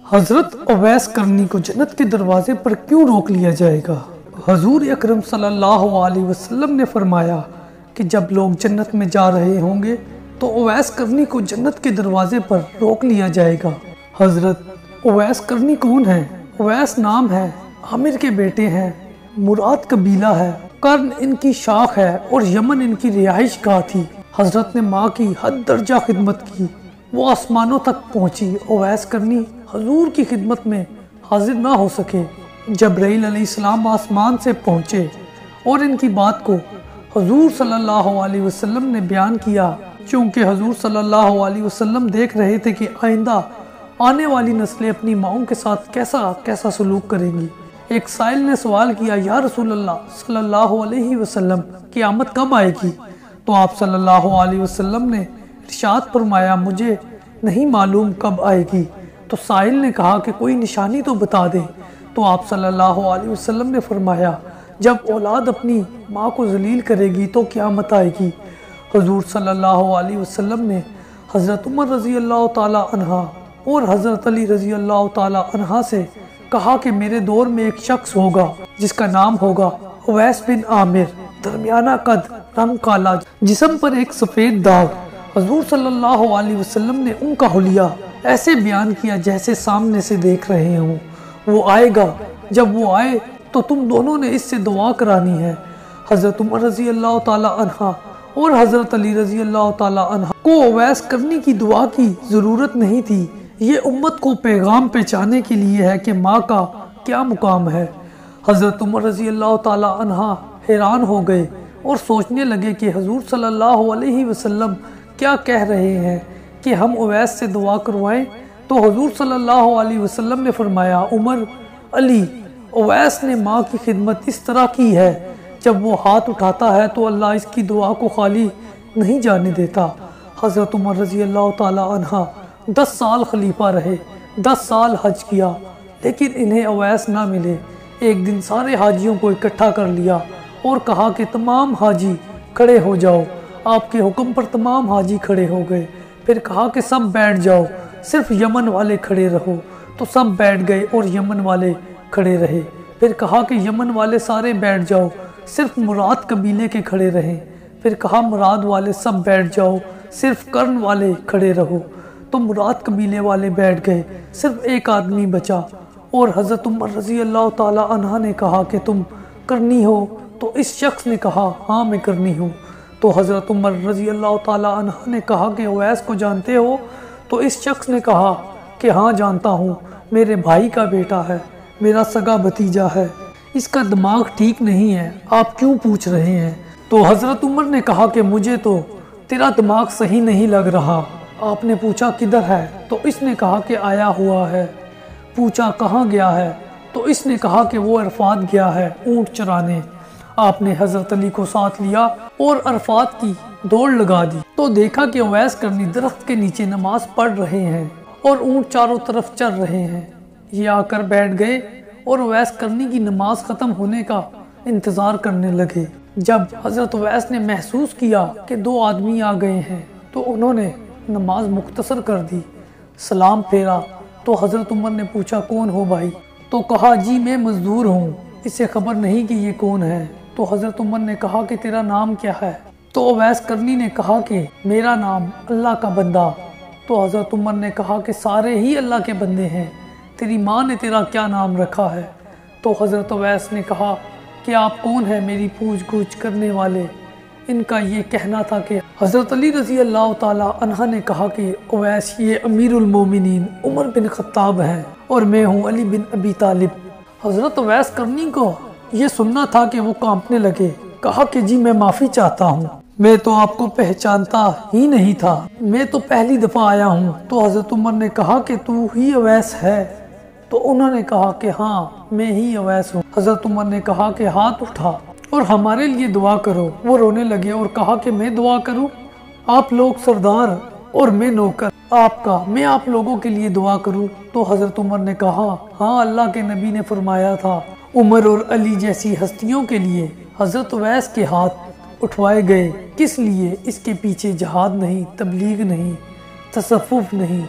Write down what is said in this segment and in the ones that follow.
हजरत अवैस करनी को जन्नत के दरवाजे पर क्यों रोक लिया जाएगा? हजूर अकरम सल्लल्लाहु अलैहि वसल्लम ने फरमाया कि जब लोग जन्नत में जा रहे होंगे तो अवैस करनी को जन्नत के दरवाजे पर रोक लिया जाएगा। हजरत अवैस करनी कौन है? अवैस नाम है, आमिर के बेटे हैं, मुराद कबीला है, कर्न इनकी शाख है और यमन इनकी रिहाइश गाह थी। हजरत ने माँ की हद दर्जा खिदमत की, वो आसमानों तक पहुँची। अवैस करनी हजूर की खिदमत में हाजिर ना हो सके। जब्राइल अलैहिस्सलाम आसमान से पहुँचे और इनकी बात को हजूर सल्लल्लाहु अलैहि वसल्लम ने बयान किया, क्योंकि हजूर सल्लल्लाहु अलैहि वसल्लम देख रहे थे कि आइंदा आने वाली नस्लें अपनी माओं के साथ कैसा कैसा सलूक करेंगी। एक साइल ने सवाल किया, या रसूलल्लाह सल्लल्लाहु अलैहि वसल्लम, क़यामत कब आएगी? तो आप सल्लल्लाहु अलैहि वसल्लम ने इरशाद फरमाया, मुझे नहीं मालूम कब आएगी। तो साइल ने कहा कि कोई निशानी तो बता दे। तो आप सल्लल्लाहु अलैहि वसल्लम ने फरमाया, जब औलाद अपनी माँ को जलील करेगी तो क़यामत आएगी। हुजूर सल्लल्लाहु अलैहि वसल्लम ने हज़रत उमर रज़ी अल्लाह ताला अन्हा और हज़रत अली रज़ी अल्लाह ताला अन्हा से कहा कि मेरे दौर में एक शख्स होगा जिसका नाम होगा अवैस बिन आमिर, दरमियाना कद, रंग काला, जिस्म पर एक सफ़ेद दाग। हुजूर सल्लल्लाहु अलैहि वसल्लम ने उनका हुलिया ऐसे बयान किया जैसे सामने से देख रहे हों। वो आएगा, जब वो आए तो तुम दोनों ने इससे दुआ करानी है। हज़रत उमर रज़ी अल्लाह ताला अन्हा और हज़रत अली रज़ी अल्लाह ताला अन्हा को अवैस करने की दुआ की ज़रूरत नहीं थी। ये उम्मत को पैगाम पहुँचाने के लिए है कि माँ का क्या मुकाम है। हज़रत उमर रज़ी अल्लाह ताला अन्हा हैरान हो गए और सोचने लगे कि हजूर सल्लल्लाहु अलैहि वसल्लम क्या कह रहे हैं कि हम अवैस से दुआ करवाएं। तो हजूर सल्लल्लाहु अलैहि वसल्लम ने फरमाया, उमर, अली, अवैस ने माँ की खिदमत इस तरह की है, जब वो हाथ उठाता है तो अल्लाह इसकी दुआ को खाली नहीं जाने देता। हज़रत उमर रज़ी अल्लाह ताला अन्हा 10 साल खलीफा रहे, 10 साल हज किया, लेकिन इन्हें अवैस ना मिले। एक दिन सारे हाजियों को इकट्ठा कर लिया और कहा कि तमाम हाजी खड़े हो जाओ। आपके हुक्म पर तमाम हाजी खड़े हो गए। फिर कहा कि सब बैठ जाओ, सिर्फ यमन वाले खड़े रहो। तो सब बैठ गए और यमन वाले खड़े रहे। फिर कहा कि यमन वाले सारे बैठ जाओ, सिर्फ मुराद कबीले के खड़े रहें। फिर कहा मुराद वाले सब बैठ जाओ, सिर्फ कर्न वाले खड़े रहो। तो मुराद कबीले वाले बैठ गए, सिर्फ एक आदमी बचा। और हज़रत उमर रज़ी अल्लाह ताला अन्हा ने कहा कि तुम करनी हो? तो इस शख्स ने कहा, हाँ मैं करनी हूँ। तो हज़रत उमर रज़ी अल्लाह ताला अन्हा ने कहा कि अवैस को जानते हो? तो इस शख्स ने कहा कि हाँ जानता हूँ, मेरे भाई का बेटा है, मेरा सगा भतीजा है, इसका दिमाग ठीक नहीं है, आप क्यों पूछ रहे हैं? तो हज़रत उमर ने कहा कि मुझे तो तेरा दिमाग सही नहीं लग रहा। आपने पूछा किधर है? तो इसने कहा कि आया हुआ है। पूछा कहाँ गया है? तो इसने कहा कि वो अरफात गया है ऊँट चराने। आपने हज़रत अली को साथ लिया और अरफात की दौड़ लगा दी। तो देखा कि अवैस करनी दरख्त के नीचे नमाज पढ़ रहे हैं और ऊँट चारों तरफ चल रहे हैं। ये आकर बैठ गए और अवैस करनी की नमाज ख़त्म होने का इंतज़ार करने लगे। जब हज़रत अवैस ने महसूस किया कि 2 आदमी आ गए हैं तो उन्होंने नमाज मुख्तसर कर दी, सलाम फेरा। तो हज़रत उमर ने पूछा, कौन हो भाई? तो कहा, जी मैं मजदूर हूँ, इसे खबर नहीं कि ये कौन है। तो हज़रत उमर ने कहा कि तेरा नाम क्या है? तो अवैस करनी ने कहा कि मेरा नाम अल्लाह का बंदा। तो हज़रत उमर ने कहा कि सारे ही अल्लाह के बंदे हैं, तेरी माँ ने तेरा क्या नाम रखा है? तो हज़रत अवैस ने कहा कि आप कौन हैं मेरी पूछ गूछ करने वाले? इनका ये कहना था कि हज़रत अली रज़ी अल्लाह ताला अन्हा ने कहा कि अवैस, ये अमीरुल मोमिनीन उमर बिन खत्ताब हैं और मैं हूँ अली बिन अबी तालिब। हज़रत अवैस करनी को ये सुनना था कि वो कांपने लगे। कहा कि जी मैं माफ़ी चाहता हूँ, मैं तो आपको पहचानता ही नहीं था, मैं तो पहली दफ़ा आया हूँ। तो हज़रत उमर ने कहा कि तू ही अवैस है? तो उन्होंने कहा कि हाँ मैं ही अवैस हूँ। हज़रत उमर ने कहा कि हाथ उठा और हमारे लिए दुआ करो। वो रोने लगे और कहा कि मैं दुआ करूँ? आप लोग सरदार और मैं नौकर आपका, मैं आप लोगों के लिए दुआ करूँ? तो हज़रत उमर ने कहा, हाँ अल्लाह के नबी ने फरमाया था उमर और अली जैसी हस्तियों के लिए हज़रत अवैस के हाथ उठवाए गए। किस लिए? इसके पीछे जहाद नहीं, तबलीग नहीं, तसव्वुफ नहीं,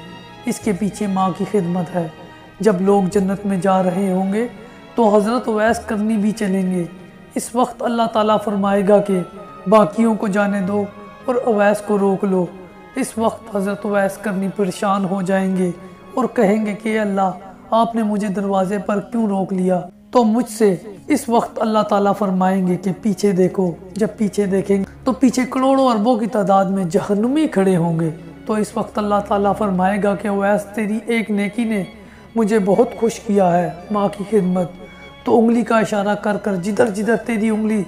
इसके पीछे माँ की खिदमत है। जब लोग जन्नत में जा रहे होंगे तो हज़रत उवैस करनी भी चलेंगे। इस वक्त अल्लाह ताला फरमाएगा कि बाकियों को जाने दो और उवैस को रोक लो। इस वक्त हज़रत उवैस करनी परेशान हो जाएंगे और कहेंगे कि अल्लाह आपने मुझे दरवाज़े पर क्यों रोक लिया। तो मुझसे इस वक्त अल्लाह ताला फरमाएंगे कि पीछे देखो। जब पीछे देखेंगे तो पीछे करोड़ों अरबों की तादाद में जहन्नुमी खड़े होंगे। तो इस वक्त अल्लाह ताला फरमाएगा कि उवैस तेरी एक नेकी ने मुझे बहुत खुश किया है, माँ की खिदमत। तो उंगली का इशारा कर कर जिधर जिधर तेरी उंगली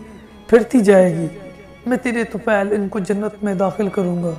फिरती जाएगी मैं तेरे तुफैल इनको जन्नत में दाखिल करूँगा।